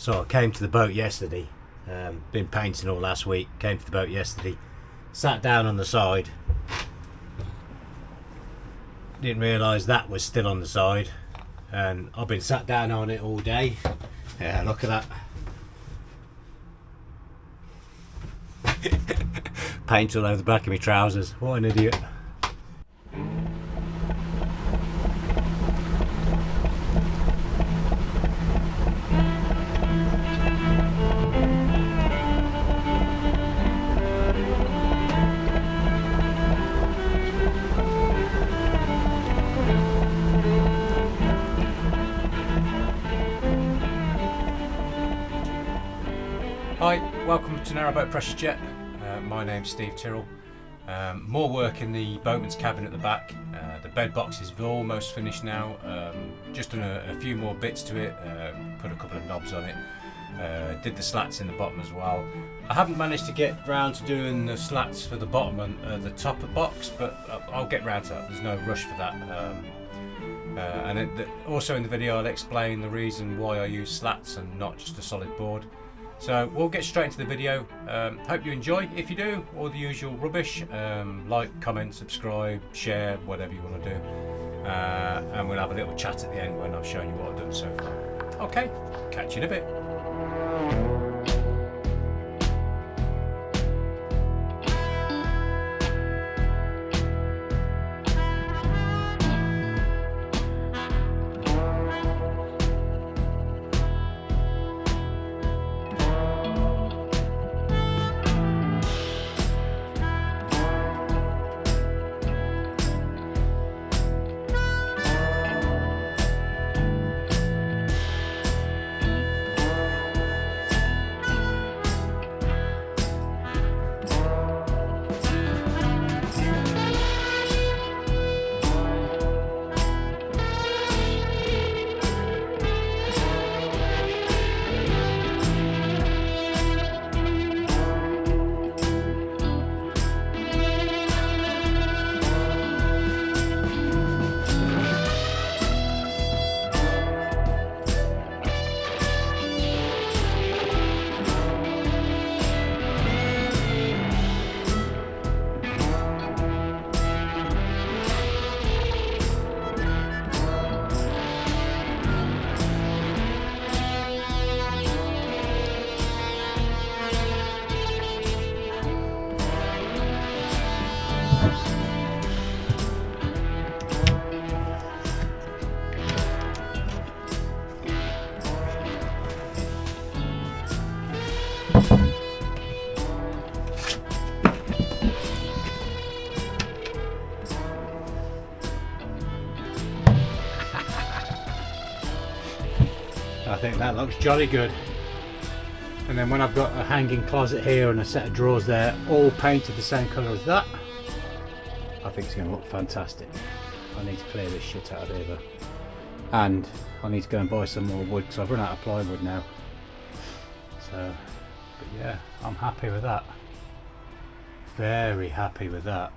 So I came to the boat yesterday, been painting all last week, came to the boat yesterday, sat down on the side, didn't realise that was still on the side, and I've been sat down on it all day. Yeah, look at that. Paint all over the back of my trousers, what an idiot. Hi, welcome to Narrowboat Pressure Jet. My name's Steve Tyrrell. More work in the boatman's cabin at the back. The bed box is almost finished now. Just done a few more bits to it, put a couple of knobs on it. Did the slats in the bottom as well. I haven't managed to get round to doing the slats for the bottom and the top of the box, but I'll get round to that. There's no rush for that. Also in the video I'll explain the reason why I use slats and not just a solid board. So we'll get straight into the video. Hope you enjoy. If you do, all the usual rubbish, like, comment, subscribe, share, whatever you want to do. And we'll have a little chat at the end when I've shown you what I've done so far. Okay, catch you in a bit. I think that looks jolly good. And then when I've got a hanging closet here and a set of drawers there, all painted the same colour as that, I think it's going to look fantastic. I need to clear this shit out of here though. And I need to go and buy some more wood because I've run out of plywood now. So, but yeah, I'm happy with that. Very happy with that.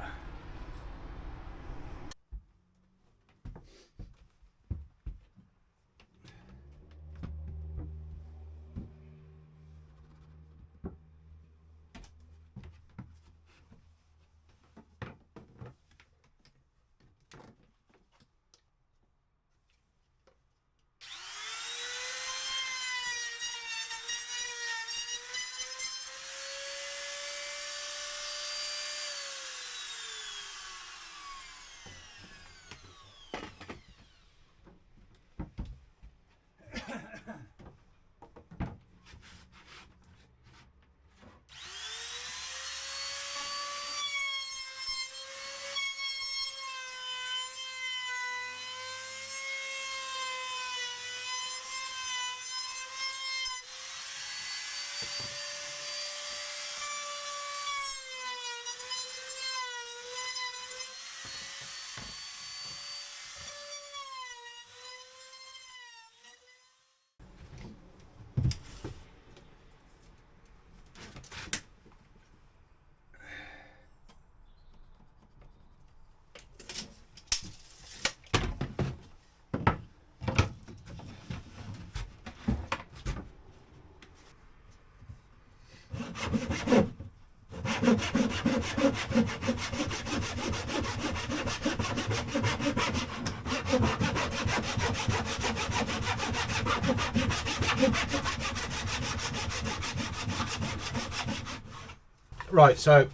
Right, so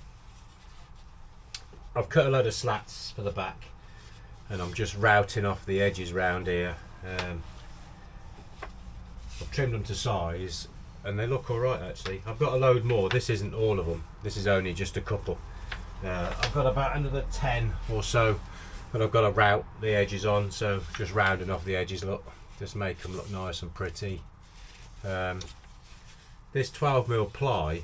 I've cut a load of slats for the back and I'm just routing off the edges round here. I've trimmed them to size and they look alright actually. I've got a load more. This isn't all of them, this is only just a couple. I've got about another 10 or so that I've got to route the edges on, so just rounding off the edges, look, just make them look nice and pretty. This 12mm ply,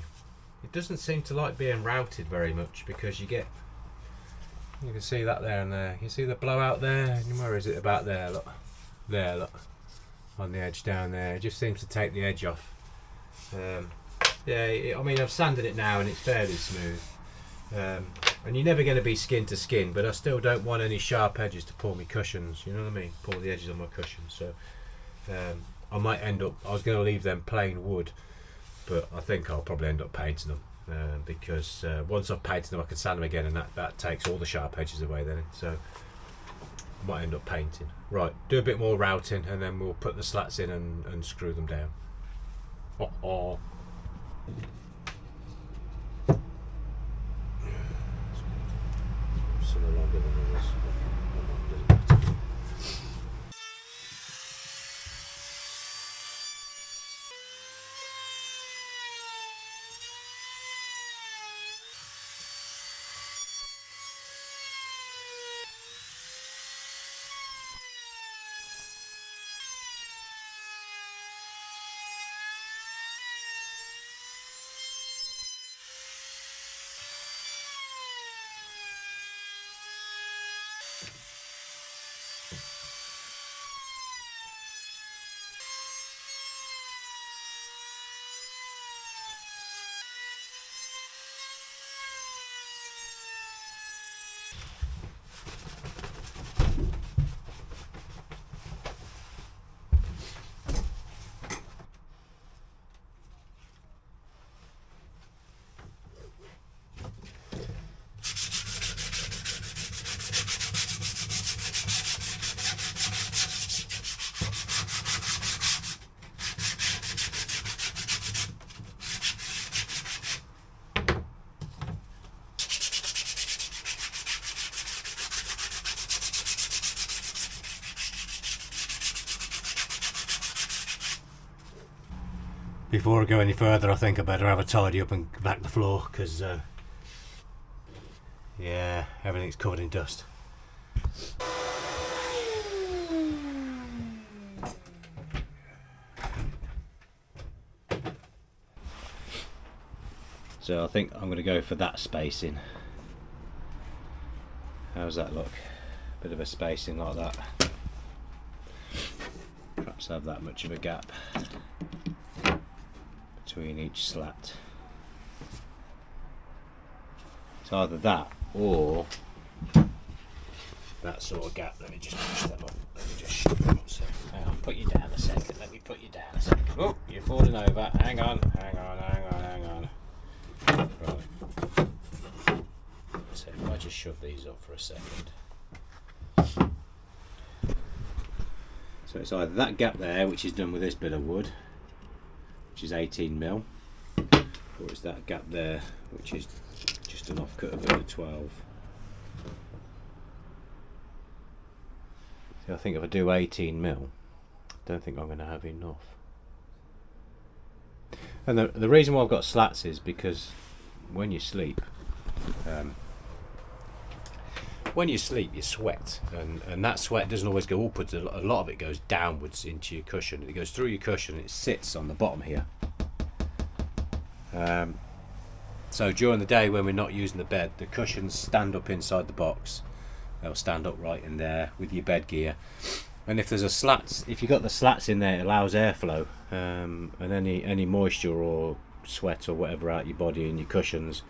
it doesn't seem to like being routed very much because you can see that there and there. You see the blowout there? Where is it? About there, look. There, look. On the edge down there. It just seems to take the edge off. Yeah, I mean, I've sanded it now and it's fairly smooth. And you're never going to be skin to skin, but I still don't want any sharp edges to pull me cushions, you know what I mean? Pull the edges on my cushions. So I might end up, I was going to leave them plain wood, but I think I'll probably end up painting them because once I've painted them I can sand them again and that takes all the sharp edges away then. So I might end up painting. Right, do a bit more routing and then we'll put the slats in and screw them down. Oh. Some are longer than others. Doesn't matter. Before I go any further, I think I better have a tidy up and vac the floor because yeah, everything's covered in dust. So I think I'm going to go for that spacing. How's that look? Bit of a spacing like that. Perhaps have that much of a gap between each slat. It's either that or that sort of gap. Let me just push them up. Let me just shove them up. So, hang on, put you down a second. Let me put you down a second. Oh, you're falling over. Hang on. Right. So if I just shove these up for a second. So it's either that gap there, which is done with this bit of wood, which is 18mm, or it's that gap there, which is just an offcut of a 12. So I think if I do 18mm, I don't think I'm going to have enough. And the reason why I've got slats is because when you sleep, you sweat, and that sweat doesn't always go upwards. A lot of it goes downwards into your cushion. It goes through your cushion and it sits on the bottom here. So during the day when we're not using the bed, the cushions stand up inside the box. They'll stand upright in there with your bed gear. And if there's a slats, if you've got the slats in there, it allows airflow, and any moisture or sweat or whatever out your body and your cushions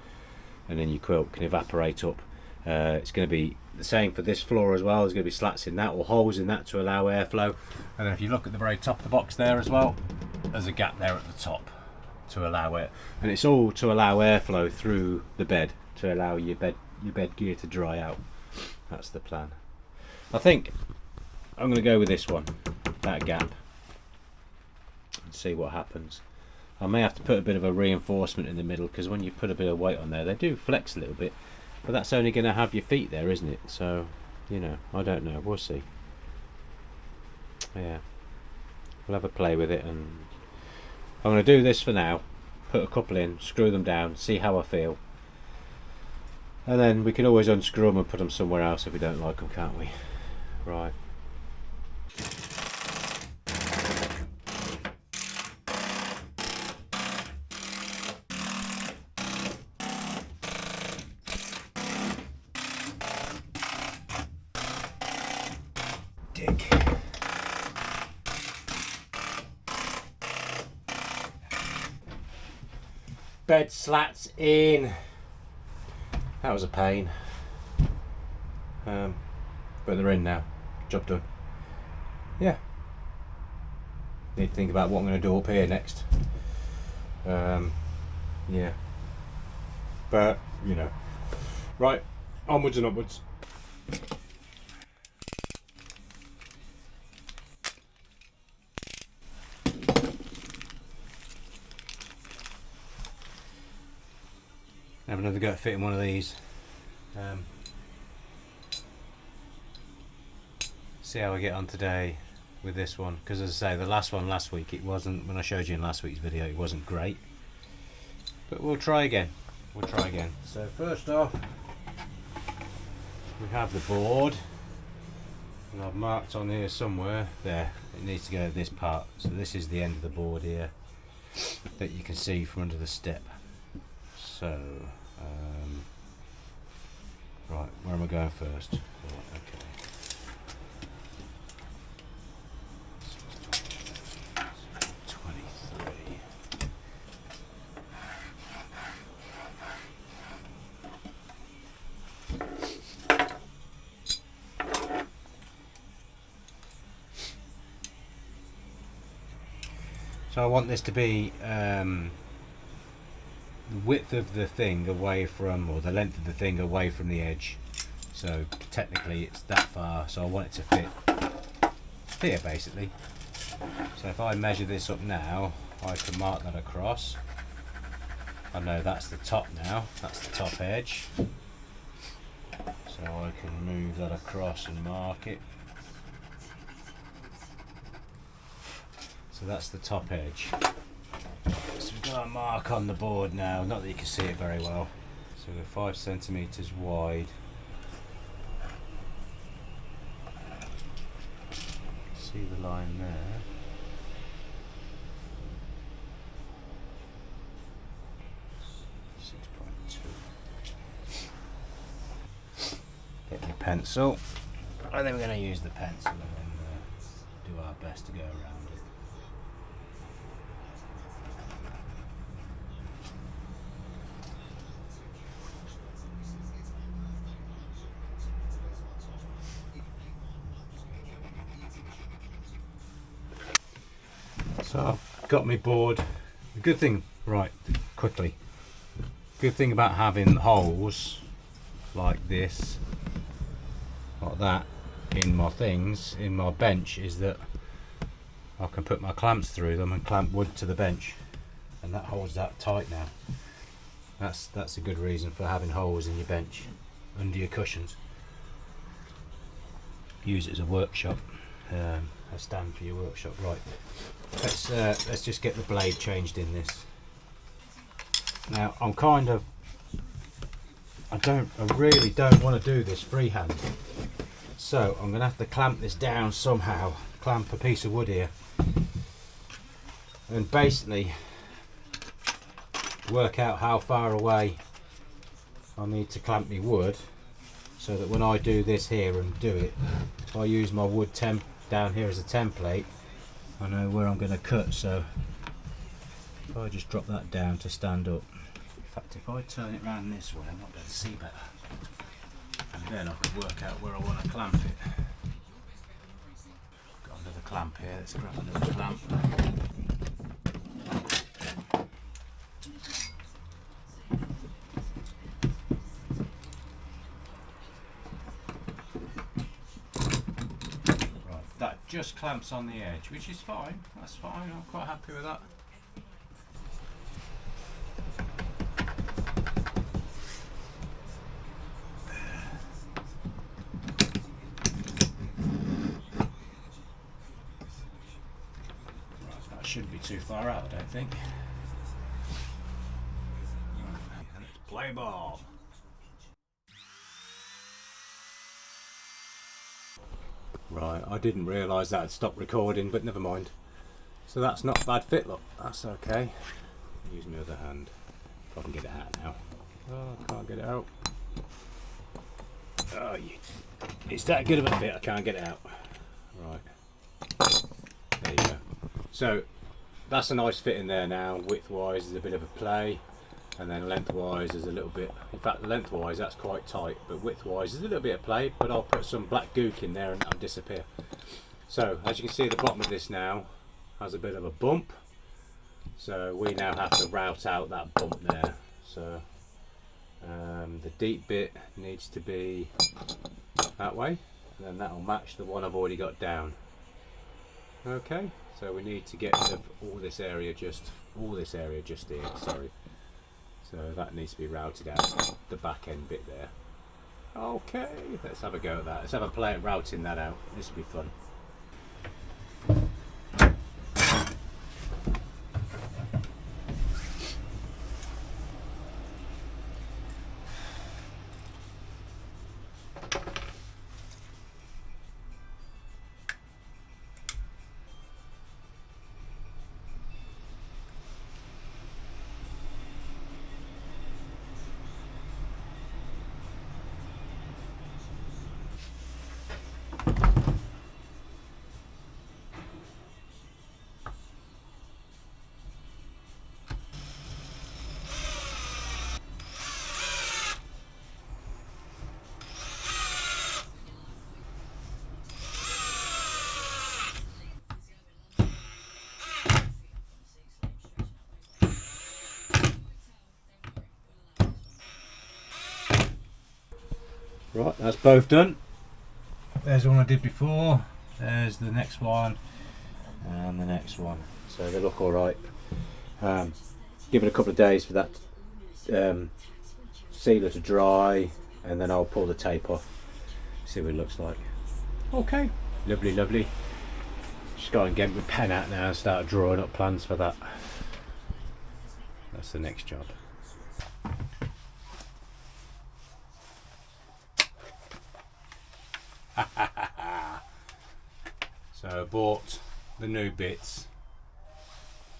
and then your quilt can evaporate up. It's going to be the same for this floor as well. There's going to be slats in that or holes in that to allow airflow. And then if you look at the very top of the box there as well, there's a gap there at the top to allow it. And it's all to allow airflow through the bed to allow your bed gear to dry out. That's the plan. I think I'm going to go with this one, that gap, and see what happens. I may have to put a bit of a reinforcement in the middle, because when you put a bit of weight on there, they do flex a little bit, but that's only going to have your feet there, isn't it? So, you know, I don't know, we'll see. Yeah, we'll have a play with it, and I'm going to do this for now, put a couple in, screw them down, see how I feel, and then we can always unscrew them and put them somewhere else if we don't like them, can't we? Right. Dig. Bed slats in. That was a pain, but they're in now. Job done. Yeah. Need to think about what I'm going to do up here next. Yeah. But you know, right. Onwards and upwards. Have another go at fitting one of these. See how I get on today with this one, because as I say, the last one last week, it wasn't, when I showed you in last week's video, it wasn't great, but we'll try again. So first off, we have the board, and I've marked on here somewhere there, it needs to go to this part. So this is the end of the board here that you can see from under the step. So right, where am I going first? Right, okay. So I want this to be the width of the thing away from, or the length of the thing away from the edge. So technically it's that far, so I want it to fit here basically. So if I measure this up now, I can mark that across. I know that's the top now, that's the top edge. So I can move that across and mark it. So that's the top edge. So we've got a mark on the board now, not that you can see it very well. So we're 5 centimetres wide. See the line there. Get your pencil, and then we're going to use the pencil and then do our best to go around it. So I've got my board. The good thing, right, quickly, good thing about having holes like this, like that, in my things, in my bench, is that I can put my clamps through them and clamp wood to the bench, and that holds that tight now. That's a good reason for having holes in your bench, under your cushions. Use it as a workshop, a stand for your workshop. Right, let's just get the blade changed in this. Now I really don't want to do this freehand, so I'm going to have to clamp this down somehow, clamp a piece of wood here, and basically work out how far away I need to clamp my wood, so that when I do this here and do it, if I use my wood down here as a template, I know where I'm going to cut. So if I just drop that down to stand up, in fact if I turn it round this way I might be able to see better, and then I could work out where I want to clamp it. Got another clamp here, let's grab another clamp. just clamps on the edge, which is fine. That's fine. I'm quite happy with that. Right, that shouldn't be too far out, I don't think. Let's play ball. Right, I didn't realise that I'd stopped recording, but never mind. So that's not a bad fit, look. That's okay. Use my other hand. If I can get it out now. Oh, I can't get it out. Oh, it's that good of a fit, I can't get it out. Right. There you go. So, that's a nice fit in there now. Width-wise, there's a bit of a play. And then lengthwise there's a little bit, in fact lengthwise that's quite tight, but widthwise there's a little bit of play, but I'll put some black gook in there and that'll disappear. So as you can see, the bottom of this now has a bit of a bump, so we now have to route out that bump there. So the deep bit needs to be that way, and then that'll match the one I've already got down. Okay, so we need to get rid of all this area just here, sorry. So that needs to be routed out, the back end bit there. Okay, let's have a go at that. Let's have a play at routing that out. This will be fun. Right, that's both done. There's the one I did before, there's the next one, and the next one. So they look alright. Give it a couple of days for that sealer to dry, and then I'll pull the tape off, see what it looks like. Okay, lovely, lovely. Just go and get my pen out now and start drawing up plans for that. That's the next job. So I bought the new bits.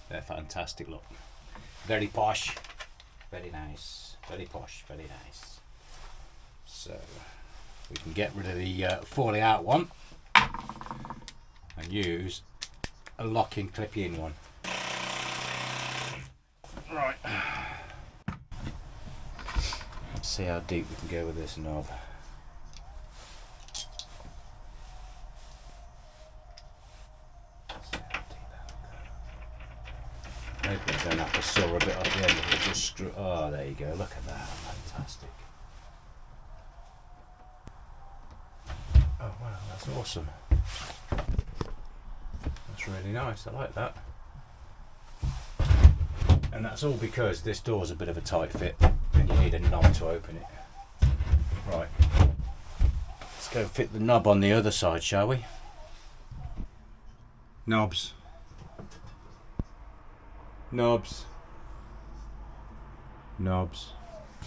They're fantastic, look. Very posh, very nice, very posh, very nice. So we can get rid of the falling out one and use a locking clippy in one. Right. Let's see how deep we can go with this knob. Maybe I don't have to saw a bit off the end, but just screw. Oh, there you go. Look at that, fantastic. Oh wow, that's awesome. That's really nice. I like that. And that's all because this door's a bit of a tight fit, and you need a knob to open it. Right. Let's go fit the knob on the other side, shall we? Knobs. Knobs, knobs,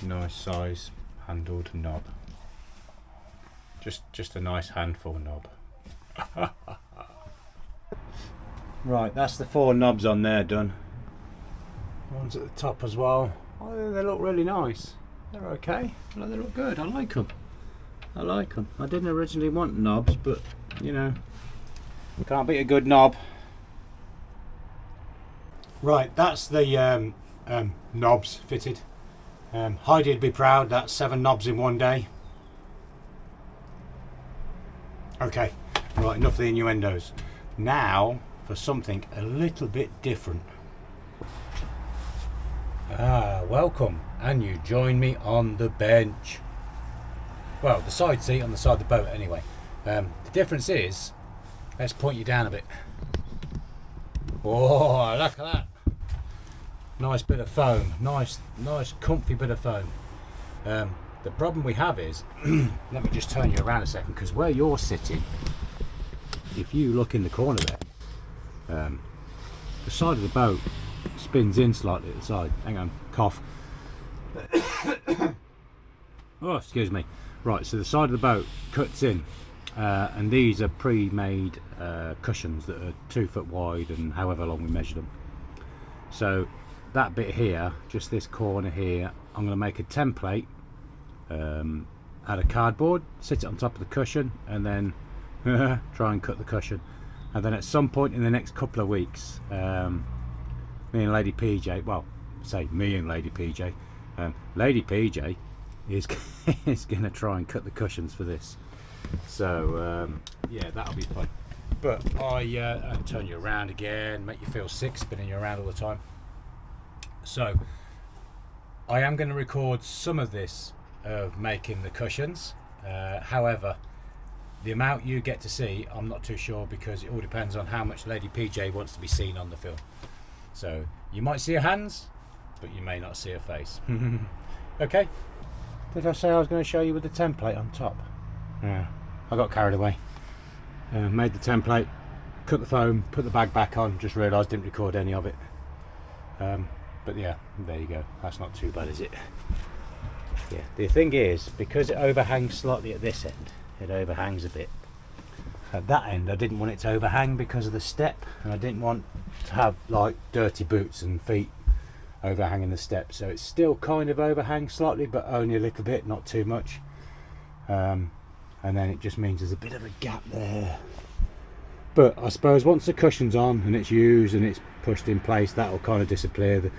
nice size handled knob. Just a nice handful knob. Right, that's the 4 knobs on there done. One's at the top as well. Oh, they look really nice. They're okay. They look good. I like them. I like them. I didn't originally want knobs, but you know, can't beat a good knob. Right, that's the knobs fitted. Heidi'd be proud, that's 7 knobs in one day. Okay, right, enough of the innuendos. Now for something a little bit different. Welcome, and you join me on the bench. Well, the side seat on the side of the boat anyway. The difference is Let's point you down a bit. Oh, look at that. Nice bit of foam. Nice comfy bit of foam. The problem we have is, let me just turn you around a second, because where you're sitting, if you look in the corner there, the side of the boat spins in slightly at the side. Hang on, cough. Oh, excuse me. Right, so the side of the boat cuts in, and these are pre-made cushions that are 2 foot wide and however long we measure them. So that bit here, just this corner here, I'm going to make a template out of cardboard, sit it on top of the cushion, and then try and cut the cushion. And then at some point in the next couple of weeks, me and Lady PJ, well, say me and Lady PJ, Lady PJ is is going to try and cut the cushions for this. So yeah, that'll be fun. But I'll turn you around again, make you feel sick spinning you around all the time. So I am going to record some of this of making the cushions. However, the amount you get to see, I'm not too sure, because it all depends on how much Lady PJ wants to be seen on the film. So you might see her hands, but you may not see her face. Okay. Did I say I was going to show you with the template on top? Yeah, I got carried away. Made the template, cut the foam, put the bag back on, just realised didn't record any of it. But yeah, there you go. That's not too bad, is it? Yeah, the thing is, because it overhangs slightly at this end, it overhangs a bit. At that end I didn't want it to overhang because of the step, and I didn't want to have like dirty boots and feet overhanging the step, so it's still kind of overhangs slightly, but only a little bit, not too much. And then it just means there's a bit of a gap there. But I suppose once the cushion's on and it's used and it's pushed in place, that will kind of disappear.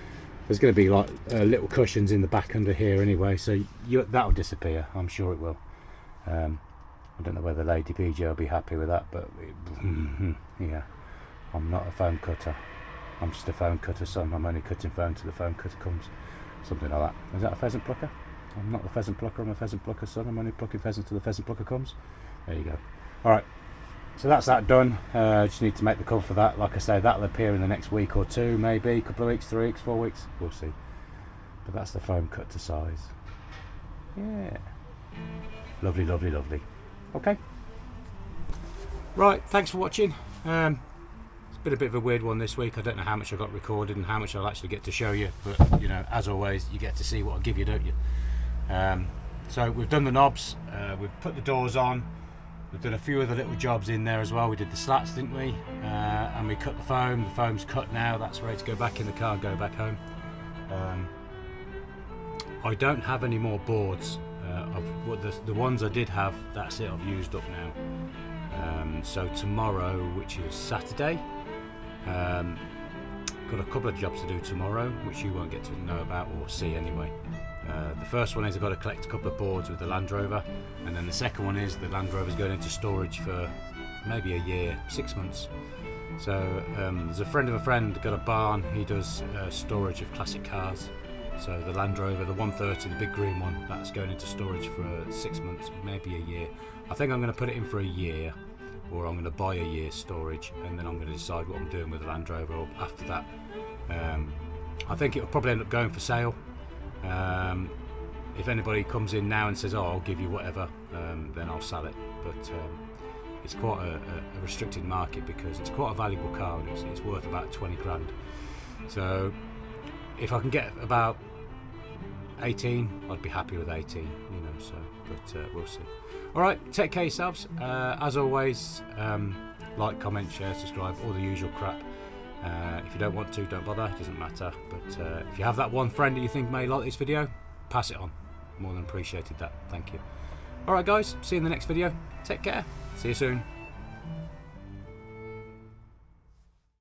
There's going to be like little cushions in the back under here anyway, so that'll disappear. I'm sure it will. I don't know whether Lady PJ will be happy with that, but yeah, I'm not a foam cutter. I'm just a foam cutter, son. I'm only cutting foam till the foam cutter comes. Something like that. Is that a pheasant plucker? I'm not the pheasant plucker, I'm a pheasant plucker, son. I'm only plucking pheasants till the pheasant plucker comes. There you go. Alright, so that's that done. Just need to make the cover for that. Like I say, that'll appear in the next week or two, maybe. A couple of weeks, 3 weeks, 4 weeks. We'll see. But that's the foam cut to size. Yeah. Lovely, lovely, lovely. Okay. Right, thanks for watching. It's been a bit of a weird one this week. I don't know how much I got recorded and how much I'll actually get to show you, but you know, as always, you get to see what I give you, don't you? So we've done the knobs, we've put the doors on, we've done a few other little jobs in there as well. We did the slats, didn't we? And we cut the foam's cut now, that's ready to go back in the car and go back home. I don't have any more boards. The ones I did have, that's it, I've used up now. So tomorrow, which is Saturday, got a couple of jobs to do tomorrow, which you won't get to know about or see anyway. The first one is I've got to collect a couple of boards with the Land Rover, and then the second one is the Land Rover's going into storage for maybe a year, 6 months. So there's a friend of a friend got a barn, he does storage of classic cars. So the Land Rover, the 130, the big green one, that's going into storage for 6 months, maybe a year. I think I'm going to put it in for a year, or I'm going to buy a year's storage, and then I'm going to decide what I'm doing with the Land Rover after that. I think it'll probably end up going for sale. If anybody comes in now and says, oh, I'll give you whatever, then I'll sell it. But it's quite a restricted market because it's quite a valuable car, and it's worth about 20 grand. So if I can get about 18, I'd be happy with 18, you know, so, but we'll see. Alright, take care of yourselves. As always, like, comment, share, subscribe, all the usual crap. If you don't want to, don't bother, it doesn't matter. But if you have that one friend that you think may like this video, pass it on. More than appreciated that, thank you. Alright guys, see you in the next video. Take care, see you soon.